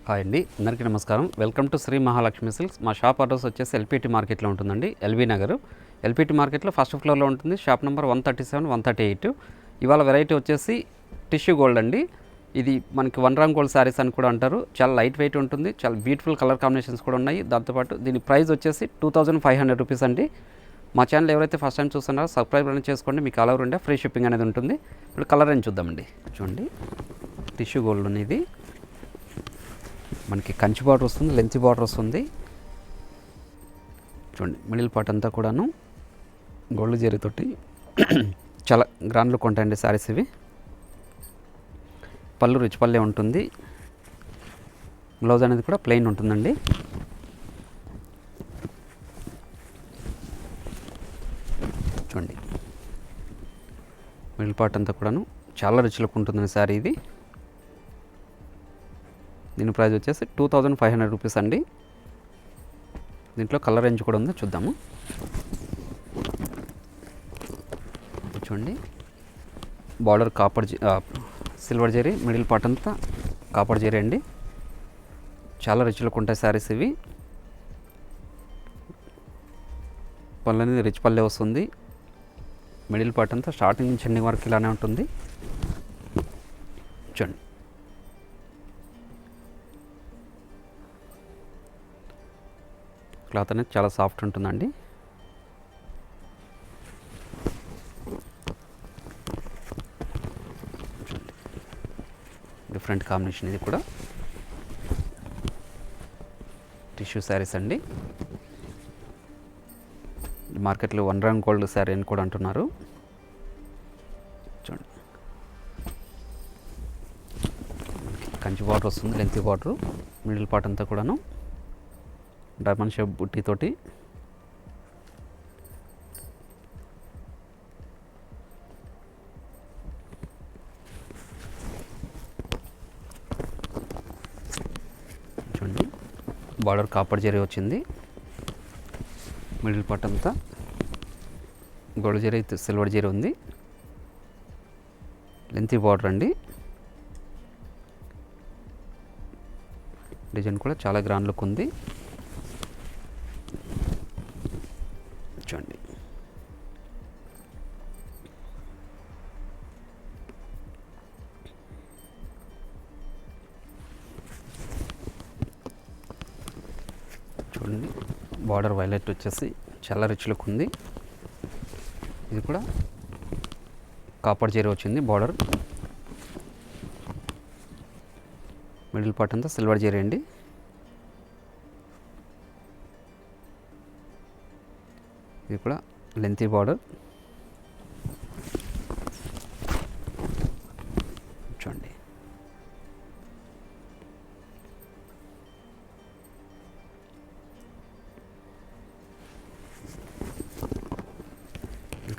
Hi అండి, అందరికీ నమస్కారం. Welcome to Shri Mahalakshmi silks. మా షాప్ అడ్రస్ వచ్చేసి ఎల్పిటి మార్కెట్లో ఉంటుందండి. ఎల్బీ నగర్ ఎల్పిటి మార్కెట్లో ఫస్ట్ ఫ్లోర్లో ఉంటుంది. Shop number 137, 138. ఇవాళ వెరైటీ వచ్చేసి టిష్యూ గోల్డ్ అండి. ఇది మనకి 1 గ్రామ్ గోల్డ్ శారీస్ అని కూడా అంటారు. చాలా లైట్ వెయిట్ ఉంటుంది. చాలా బ్యూటిఫుల్ కలర్ కాంబినేషన్స్ కూడా ఉన్నాయి. దాంతోపాటు దీని ప్రైస్ వచ్చేసి 2500 రూపీస్ అండి. మా ఛానల్ ఎవరైతే ఫస్ట్ టైం చూస్తున్నారో సబ్స్క్రైబ్ అనేది చేసుకోండి. మీకు all over India free shipping అనేది ఉంటుంది. ఇప్పుడు కలర్ అని చూద్దామండి. చూడండి, టిష్యూ గోల్డ్ అనేది మనకి కంచి బార్డర్ వస్తుంది, లెంత్ బార్డర్ వస్తుంది. చూడండి, మిడిల్ పార్ట్ అంతా కూడాను గోల్డ్ జరీతోటి చాలా గ్రాండ్ లుక్ ఉంటాయండి శారీస్ ఇవి. పళ్ళు రిచ్ పల్లె ఉంటుంది. బ్లౌజ్ అనేది కూడా ప్లెయిన్ ఉంటుందండి. చూడండి, మిడిల్ పార్ట్ అంతా కూడాను చాలా రిచ్ లుక్ ఉంటుందండి శారీ ఇది. దీని ప్రైస్ వచ్చేసి 2500 రూపీస్ అండి. దీంట్లో కలర్ రేంజ్ కూడా ఉందో చూద్దాము. చూడండి, border silver zari, middle part అంతా కాపర్ జరీ అండి. చాలా రిచ్ లుక్ ఉంటాయి శారీస్ ఇవి. పళ్ళు అనేది రిచ్ పల్లె వస్తుంది. మిడిల్ పార్ట్ అంతా స్టార్టింగ్ నుంచి ఎండింగ్ వరకు ఇలానే ఉంటుంది. చూడండి, క్లాత్ అనేది చాలా సాఫ్ట్ ఉంటుందండి. డిఫరెంట్ కాంబినేషన్ ఇది కూడా. టిష్యూ శారీస్ అండి. మార్కెట్లో 1 గ్రామ్ గోల్డ్ శారీ అని కూడా అంటున్నారు. చూడండి, కంచి బార్డర్ వస్తుంది, లెంత్ బార్డర్. మిడిల్ పార్ట్ అంతా కూడాను డైమండ్ షేప్ బుట్టితోటి చూడండి, బార్డర్ కాపర్ జరీ వచ్చింది. మిడిల్ పార్ట్ అంతా గోల్డ్ జరీ, సిల్వర్ జరీ ఉంది. లెంత్ బార్డర్ అండి. డిజైన్ కూడా చాలా గ్రాండ్ లుక్ ఉంది. చూడండి, చూడండి, బార్డర్ వైలెట్ వచ్చేసి చాలా రిచ్ లుక్ ఉంది. ఇది కూడా కాపర్ జరీ వచ్చింది బార్డర్. మిడిల్ పార్ట్ అంతా సిల్వర్ జరీ అండి. ఇది కూడా లెంతీ బార్డర్. చూడండి,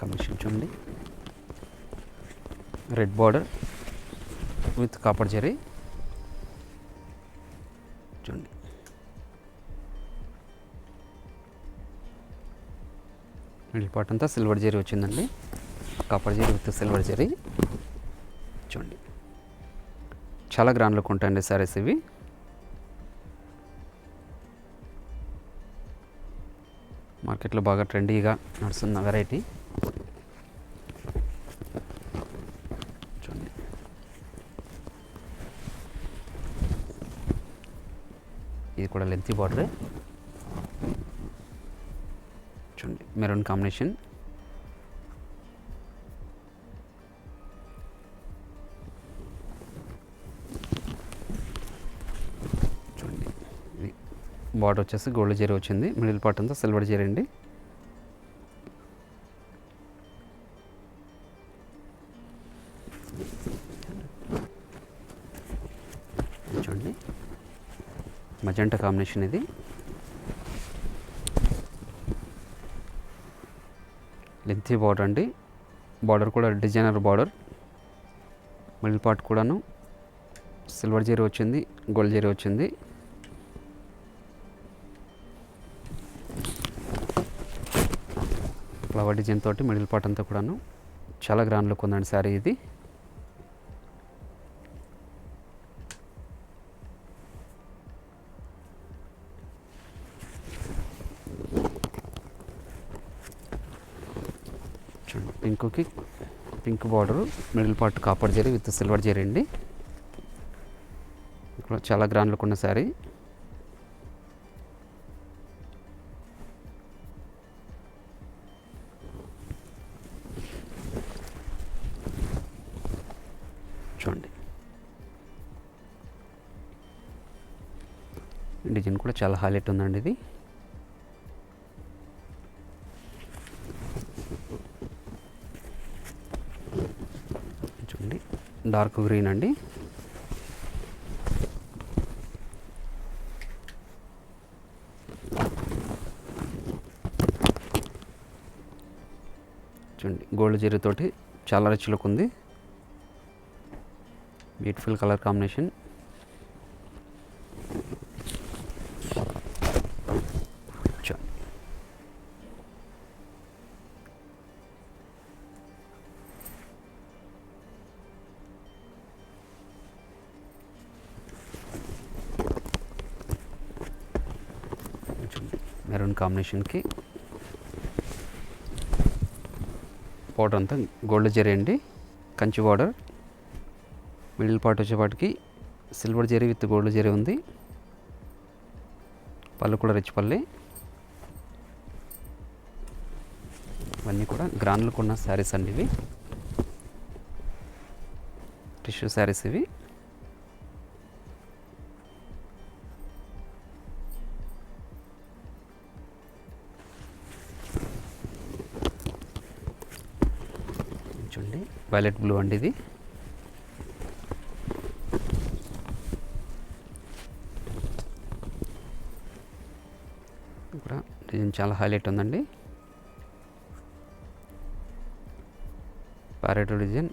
కాంబినేషన్ చూడండి, red border with copper zari. చూడండి, మిడిల్ పార్ట్ అంతా సిల్వర్ జరీ వచ్చిందండి. Copper zari with silver zari. చూడండి, చాలా గ్రాండ్ లుక్ ఉంటాయండి శారీస్ ఇవి. మార్కెట్లో బాగా ట్రెండీగా నడుస్తున్న వెరైటీ. చూడండి, ఇది కూడా లెంతీ బార్డరే. చూడండి, మెరూన్ కాంబినేషన్. చూడండి, బార్డర్ వచ్చేసి గోల్డ్ జరీ వచ్చింది. మిడిల్ పార్ట్ అంతా సిల్వర్ జరీ అండి. చూడండి, మజంటా కాంబినేషన్ ఇది. లెంతీ బార్డర్ అండి. బార్డర్ కూడా డిజైనర్ బార్డర్. మిడిల్ పార్ట్ కూడాను సిల్వర్ జరీ వచ్చింది, గోల్డ్ జరీ వచ్చింది. ఫ్లవర్ డిజైన్ తోటి మిడిల్ పార్ట్ అంతా కూడాను చాలా గ్రాండ్ లుక్ ఉందండి శారీ ఇది. చూడండి పింక్కి pink border, middle part copper zari with silver zari అండి. ఇక్కడ చాలా గ్రాండ్ లుక్ ఉన్న శారీ. చూడండి డిజైన్ కూడా చాలా హైలైట్ ఉందండి ఇది. చూడండి డార్క్ గ్రీన్ అండి. చూడండి గోల్డ్ జరీతోటి చాలా రిచ్ లుక్ ఉంది. Beautiful colour combination. మెరూన్ కాంబినేషన్కి బార్డర్ అంతా గోల్డ్ జరీ అండి, కంచి బార్డర్. మిడిల్ పార్ట్ వచ్చేపాటికి silver zari with gold zari ఉంది. పళ్ళు కూడా రిచ్ పల్లె. ఇవన్నీ కూడా గ్రాండ్ లుక్ ఉన్న శారీస్ అండి ఇవి. టిష్యూ శారీస్ ఇవి. చూడండి వైలెట్ బ్లూ అండి ఇది. ఇక్కడ డిజైన్ చాలా హైలైట్ ఉందండి. Parrot design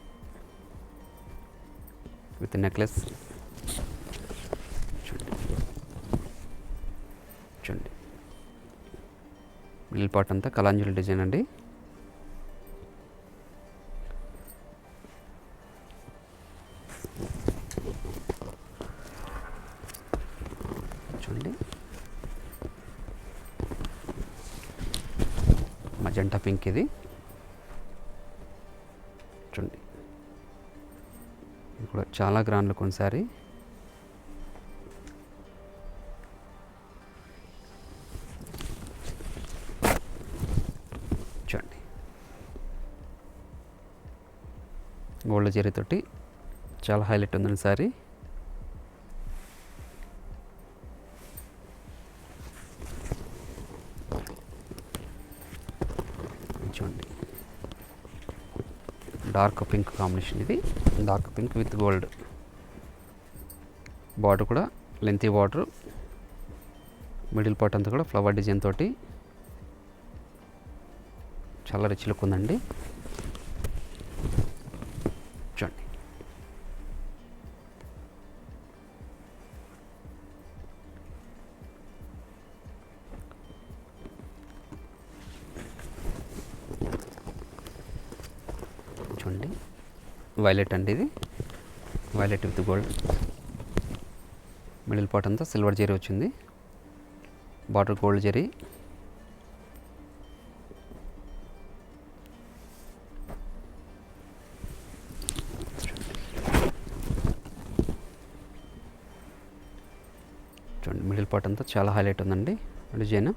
with necklace. చూడండి మిడిల్ పార్ట్ అంతా కలాంజలి డిజైన్ అండి. చూడండి మజంటా పింక్ ఇది. చూడండి ఇది కూడా చాలా గ్రాండ్ లుక్ ఉంది సారీ. చూడండి గోల్డ్ జరీతోటి చాలా హైలైట్ ఉందండి సారీ. చూడండి డార్క్ పింక్ కాంబినేషన్ ఇది. Dark pink with gold. Border కూడా లెంతీ బార్డర్. మిడిల్ పార్ట్ అంతా కూడా ఫ్లవర్ డిజైన్ తోటి చాలా రిచ్ లుక్ ఉందండి. చూడండి చూడండి వైలెట్ అండి ఇది. Violet with gold. Middle part అంతా సిల్వర్ జరీ వచ్చింది. Border gold zari. చూడండి మిడిల్ పార్ట్ అంతా చాలా హైలైట్ ఉందండి డిజైన్.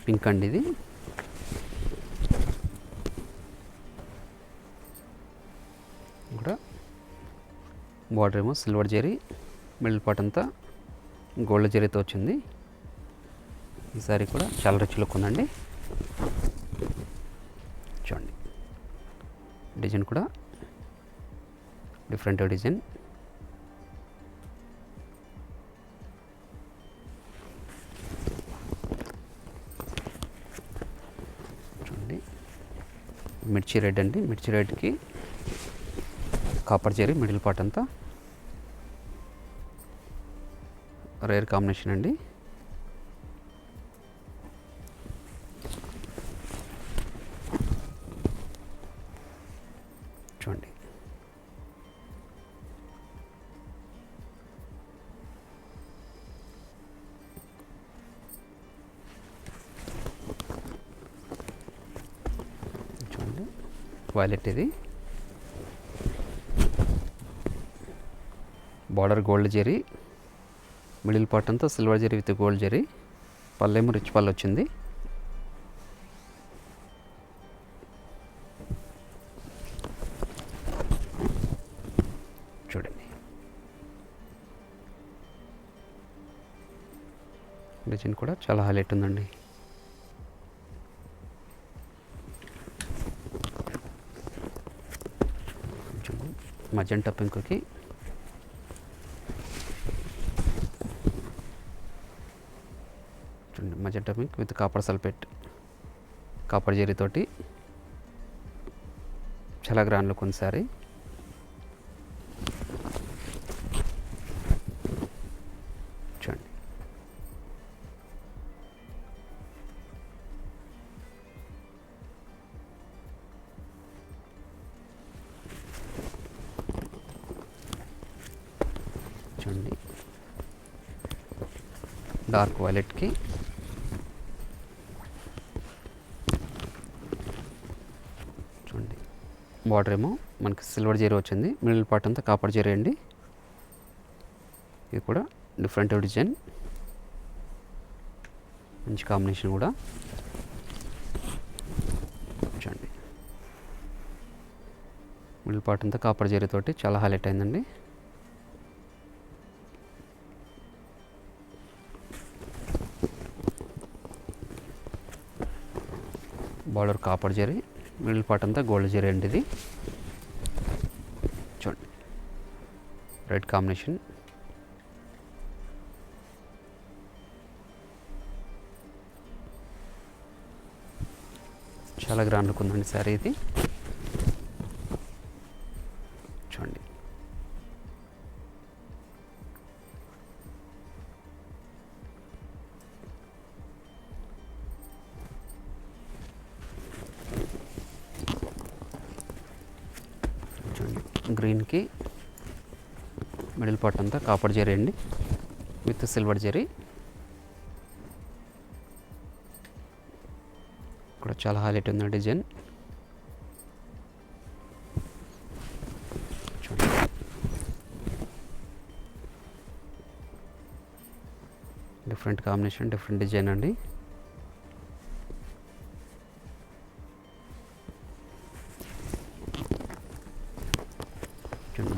పింక్ అండి ఇది. కూడా బార్డర్ ఏమో సిల్వర్ జరీ, మిడిల్ పార్ట్ అంతా గోల్డ్ జరీతో వచ్చింది. ఈ సారీ కూడా చాలా రిచ్ లుక్ ఉందండి. చూడండి డిజైన్ కూడా డిఫరెంట్ డిజైన్. మిర్చి రెడ్ అండి. మిర్చి రెడ్కి కాపర్ జరీ మిడిల్ పార్ట్ అంతా రేర్ కాంబినేషన్ అండి. చూడండి వైలెట్ ఇది. Border gold zari, middle part అంతా silver zari with gold zari. పళ్ళేమో రిచ్ పళ్ళు వచ్చింది. చూడండి డిజైన్ కూడా చాలా హైలైట్ ఉందండి. మజంటా పింక్కి చూడండి, magenta pink with copper sulphate, copper జరీతోటి చాలా గ్రాండ్ లుక్ ఉంది సారీ. చూడండి చూడండి డార్క్ వైలెట్కి చూడండి బార్డర్ ఏమో మనకి సిల్వర్ జరీ వచ్చింది. మిడిల్ పార్ట్ అంతా కాపర్ జరీ అండి. ఇది కూడా డిఫరెంట్ డిజైన్, మంచి కాంబినేషన్ కూడా. చూడండి మిడిల్ పార్ట్ అంతా కాపర్ జరీతోటి చాలా హైలైట్ అయిందండి. Border copper zari, middle part అంతా గోల్డ్ జరీ అండి. ఇది చూడండి రెడ్ కాంబినేషన్. చాలా గ్రాండ్ లుక్ ఉందండి సారీ ఇది. చూడండి గ్రీన్కి మిడిల్ పార్ట్ అంతా కాపర్ జరీ అండి విత్ సిల్వర్ జరీ. కూడా చాలా హైలైట్ ఉంది డిజైన్. చూడండి డిఫరెంట్ కాంబినేషన్, డిఫరెంట్ డిజైన్ అండి.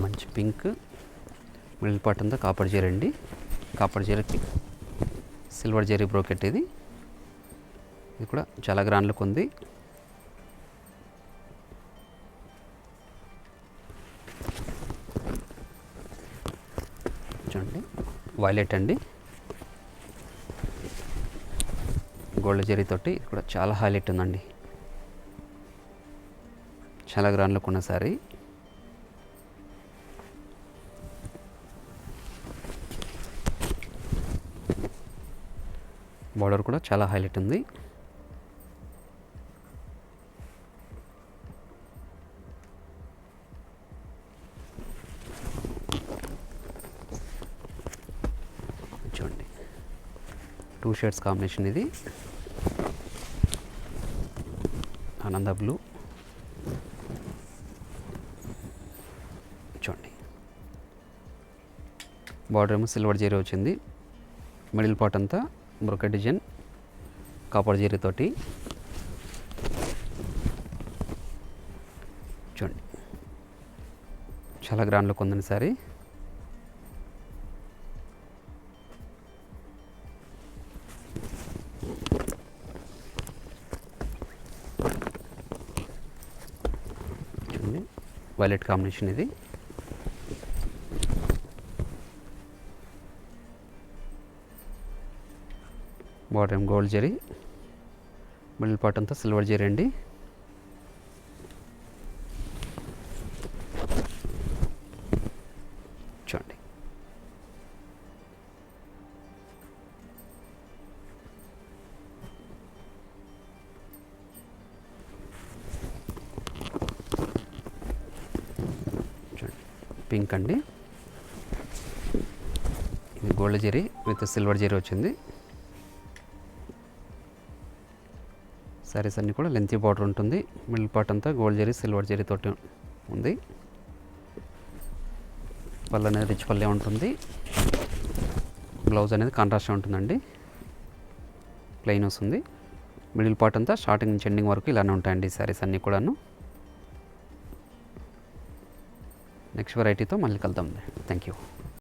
మంచి పింక్, మిడిల్ పార్ట్ అంతా కాపర్ జరీ అండి. కాపర్ జరీకి సిల్వర్ జరీ బ్రోకెట్ ఇది. ఇది కూడా చాలా గ్రాండ్ లుక్ ఉంది. చూడండి వైలెట్ అండి, గోల్డ్ జరీతోటి. ఇది కూడా చాలా హైలైట్ ఉందండి. చాలా గ్రాండ్ లుక్ ఉన్న సారీ. బార్డర్ కూడా చాలా హైలైట్ ఉంది. చూడండి 2 షేడ్స్ కాంబినేషన్ ఇది. ఆనంద బ్లూ. చూడండి బార్డర్ ఏమో సిల్వర్ జరీ వచ్చింది. మిడిల్ పార్ట్ అంతా బ్రోకెట్ డిజైన్ కాపర్ జరీతోటి. చూడండి చాలా గ్రాండ్ లుక్ ఉందండి సారీ. చూడండి వైలెట్ కాంబినేషన్ ఇది. బార్డర్ ఏం గోల్డ్ జరీ, మిడిల్ పార్ట్ అంతా సిల్వర్ జరీ అండి. చూడండి పింక్ అండి. ఇది gold zari with silver zari వచ్చింది. శారీస్ అన్నీ కూడా లెంతీ బార్డర్ ఉంటుంది. మిడిల్ పార్ట్ అంతా గోల్డ్ జరీ సిల్వర్ జరీ తోటి ఉంది. పళ్ళు అనేది రిచ్ పల్లె ఉంటుంది. బ్లౌజ్ అనేది కాంట్రాస్ట్ ఉంటుందండి, ప్లెయిన్ వస్తుంది. మిడిల్ పార్ట్ అంతా స్టార్టింగ్ నుంచి ఎండింగ్ వరకు ఇలానే ఉంటాయండి ఈ శారీస్ అన్నీ కూడాను. నెక్స్ట్ వెరైటీతో మళ్ళీ కలుద్దాం. Thank you.